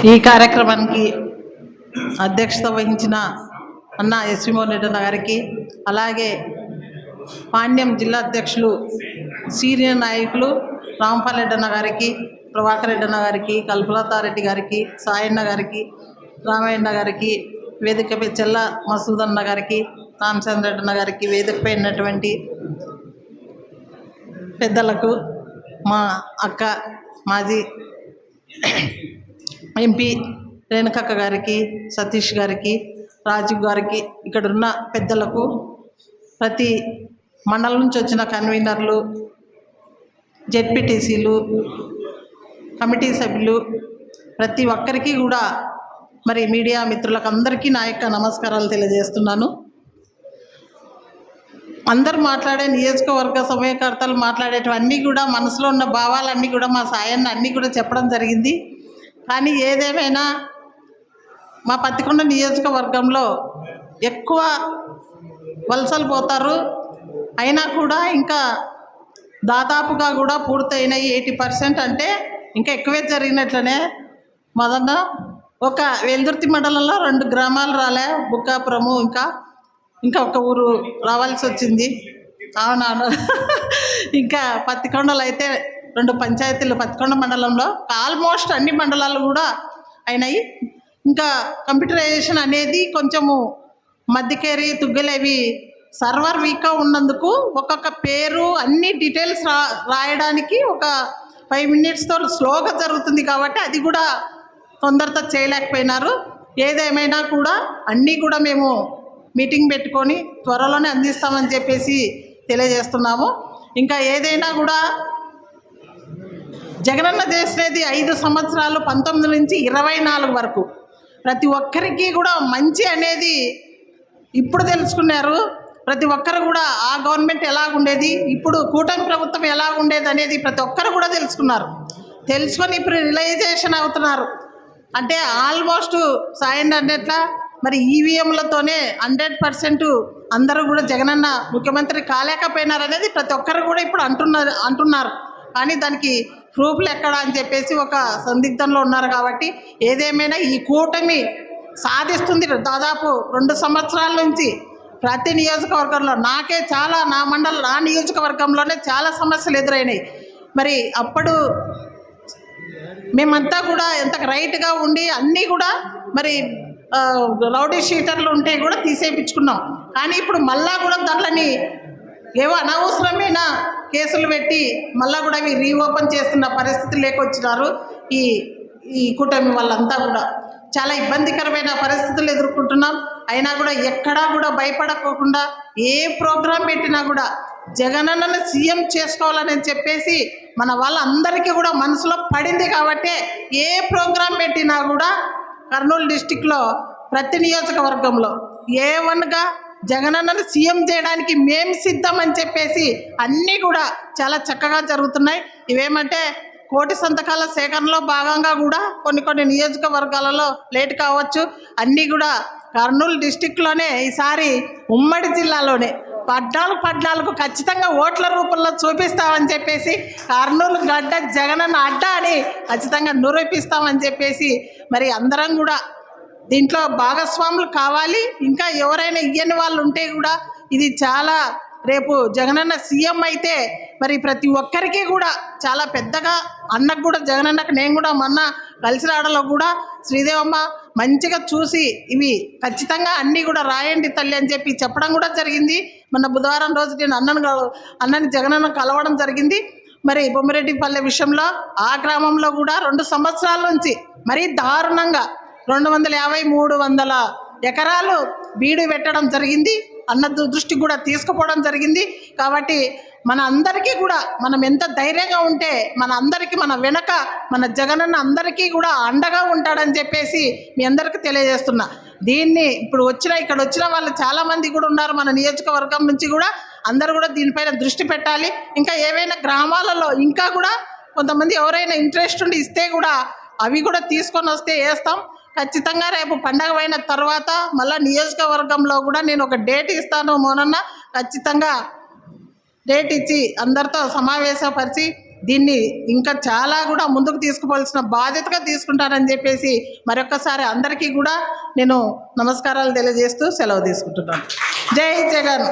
ఈ కార్యక్రమానికి అధ్యక్షత వహించిన అన్న ఎస్వి మోహన్ గారికి, అలాగే పాండ్యం జిల్లా అధ్యక్షులు సీనియర్ నాయకులు రాంపాల్ రెడ్డి అన్న గారికి, ప్రభాకర్ రెడ్డి అన్న గారికి, కల్పలతారెడ్డి గారికి, సాయన్న గారికి, రామయ్యన్న గారికి, వేదికపై చెల్ల మసూద్ అన్న గారికి, రామచంద్ర రెడ్డి అన్న గారికి, వేదికపై ఉన్నటువంటి పెద్దలకు, మా అక్క మాజీ ఎంపీ రేణుకక్క గారికి, సతీష్ గారికి, రాజీవ్ గారికి, ఇక్కడ ఉన్న పెద్దలకు, ప్రతి మండలం నుంచి వచ్చిన కన్వీనర్లు, జెడ్పీటీసీలు, కమిటీ సభ్యులు, ప్రతి ఒక్కరికి కూడా మరి మీడియా మిత్రులకు అందరికీ నా యొక్క నమస్కారాలు తెలియజేస్తున్నాను. అందరు మాట్లాడే నియోజకవర్గ సమయకర్తలు మాట్లాడేటివన్నీ కూడా మనసులో ఉన్న భావాలన్నీ కూడా మా సాయన్న అన్నీ కూడా చెప్పడం జరిగింది. కానీ ఏదేమైనా మా పత్తికొండ నియోజకవర్గంలో ఎక్కువ వలసలు పోతారు. అయినా కూడా ఇంకా దాదాపుగా కూడా పూర్తయినాయి 80%. అంటే ఇంకా ఎక్కువే జరిగినట్లనే. మొదట ఒక వెల్దుర్తి మండలంలో 2 గ్రామాలు రాలే, బుక్కాపురము, ఇంకా ఒక ఊరు రావాల్సి వచ్చింది. అవునవును. ఇంకా పత్తికొండలో అయితే 2 పంచాయతీలు పత్తికొండ మండలంలో ఆల్మోస్ట్ అన్ని మండలాలు కూడా అయినాయి. ఇంకా కంప్యూటరైజేషన్ అనేది కొంచెము మధ్యకేరి తుగ్గలేవి సర్వర్ వీక్గా ఉన్నందుకు ఒక్కొక్క పేరు అన్ని డీటెయిల్స్ రాయడానికి ఒక 5 minutesతో స్లోగా జరుగుతుంది. కాబట్టి అది కూడా తొందరతో చేయలేకపోయినారు. ఏదేమైనా కూడా అన్నీ కూడా మేము మీటింగ్ పెట్టుకొని త్వరలోనే అందిస్తామని చెప్పేసి తెలియజేస్తున్నాము. ఇంకా ఏదైనా కూడా జగనన్న చేసినది 5 సంవత్సరాలు 19 నుంచి 24 వరకు ప్రతి ఒక్కరికి కూడా మంచి అనేది ఇప్పుడు తెలుసుకున్నారు. ప్రతి ఒక్కరు కూడా ఆ గవర్నమెంట్ ఎలాగుండేది, ఇప్పుడు కూటమి ప్రభుత్వం ఎలాగుండేది అనేది ప్రతి ఒక్కరు కూడా తెలుసుకొని ఇప్పుడు రియలైజేషన్ అవుతున్నారు. అంటే ఆల్మోస్ట్ సాయం అన్నట్లా మరి ఈవీఎంలతోనే 100% అందరూ కూడా జగనన్న ముఖ్యమంత్రి కాలేకపోయినారనేది ప్రతి ఒక్కరు కూడా ఇప్పుడు అంటున్నారు. కానీ దానికి ప్రూఫ్లు ఎక్కడ అని చెప్పేసి ఒక సందిగ్ధంలో ఉన్నారు. కాబట్టి ఏదేమైనా ఈ కూటమి సాధిస్తుంది. దాదాపు 2 సంవత్సరాల నుంచి ప్రతి నియోజకవర్గంలో నాకే చాలా నా నియోజకవర్గంలోనే చాలా సమస్యలు ఎదురైనాయి. మరి అప్పుడు మేమంతా కూడా ఎంత రైట్గా ఉండి అన్నీ కూడా మరి రౌడీ షీటర్లు ఉంటే కూడా తీసేయించుకున్నాం. కానీ ఇప్పుడు మళ్ళా కూడా దాంట్లోని ఏవో అనవసరమైన కేసులు పెట్టి మళ్ళా కూడా అవి రీఓపెన్ చేస్తున్న పరిస్థితి లేకొచ్చినారు. ఈ కూటమి వాళ్ళంతా కూడా చాలా ఇబ్బందికరమైన పరిస్థితులు ఎదుర్కొంటున్నాం. అయినా కూడా ఎక్కడా కూడా భయపడకోకుండా ఏ ప్రోగ్రాం పెట్టినా కూడా జగనన్నను సీఎం చేసుకోవాలని చెప్పేసి మన వాళ్ళందరికీ కూడా మనసులో పడింది. కాబట్టి ఏ ప్రోగ్రాం పెట్టినా కూడా కర్నూలు డిస్టిక్లో ప్రతి నియోజకవర్గంలో A1గా జగనన్నను సీఎం చేయడానికి మేము సిద్ధం అని చెప్పేసి అన్నీ కూడా చాలా చక్కగా జరుగుతున్నాయి. ఇవేమంటే కోటి సంతకాల సేకరణలో భాగంగా కూడా కొన్ని నియోజకవర్గాలలో లేట్ కావచ్చు. అన్నీ కూడా కర్నూలు డిస్టిక్లోనే ఈసారి ఉమ్మడి జిల్లాలోనే 14 ఖచ్చితంగా ఓట్ల రూపంలో చూపిస్తామని చెప్పేసి కర్నూలు గడ్డ జగనన్న అడ్డ అని ఖచ్చితంగా నిరూపిస్తామని చెప్పేసి మరి అందరం కూడా దీంట్లో భాగస్వాములు కావాలి. ఇంకా ఎవరైనా ఇయ్యని వాళ్ళు ఉంటే కూడా ఇది చాలా రేపు జగనన్న సీఎం అయితే మరి ప్రతి ఒక్కరికి కూడా చాలా పెద్దగా అన్నకు కూడా జగనన్నకు నేను కూడా మొన్న కలిసి రావడంలో కూడా శ్రీదేవమ్మ మంచిగా చూసి ఇవి ఖచ్చితంగా అన్నీ కూడా రాయండి తల్లి అని చెప్పి చెప్పడం కూడా జరిగింది. మొన్న బుధవారం రోజు నేను అన్నని జగనన్న కలవడం జరిగింది. మరి బొమ్మిరెడ్డిపల్లె విషయంలో ఆ గ్రామంలో కూడా 2 సంవత్సరాల నుంచి మరీ దారుణంగా 250-300 ఎకరాలు బీడు పెట్టడం జరిగింది. అన్న దృష్టికి కూడా తీసుకుపోవడం జరిగింది. కాబట్టి మన అందరికీ కూడా మనం ఎంత ధైర్యంగా ఉంటే మన అందరికీ మన వెనక మన జగనన్న అందరికీ కూడా అండగా ఉంటాడని చెప్పేసి మీ అందరికీ తెలియజేస్తున్నా. దీన్ని ఇప్పుడు ఇక్కడ వచ్చిన వాళ్ళు చాలామంది కూడా ఉన్నారు మన నియోజకవర్గం నుంచి కూడా. అందరూ కూడా దీనిపైన దృష్టి పెట్టాలి. ఇంకా ఏవైనా గ్రామాలలో ఇంకా కూడా కొంతమంది ఎవరైనా ఇంట్రెస్ట్ ఉండి ఇస్తే కూడా అవి కూడా తీసుకొని వస్తే వేస్తాం. ఖచ్చితంగా రేపు పండగ అయిన తర్వాత మళ్ళీ నియోజకవర్గంలో కూడా నేను ఒక డేట్ ఇస్తాను. మోనన్న ఖచ్చితంగా డేట్ ఇచ్చి అందరితో సమావేశపరిచి దీన్ని ఇంకా చాలా కూడా ముందుకు తీసుకుపోవాల్సిన బాధ్యతగా తీసుకుంటారని చెప్పేసి మరొక్కసారి అందరికీ కూడా నేను నమస్కారాలు తెలియజేస్తూ సెలవు తీసుకుంటున్నాను. జై జగన్.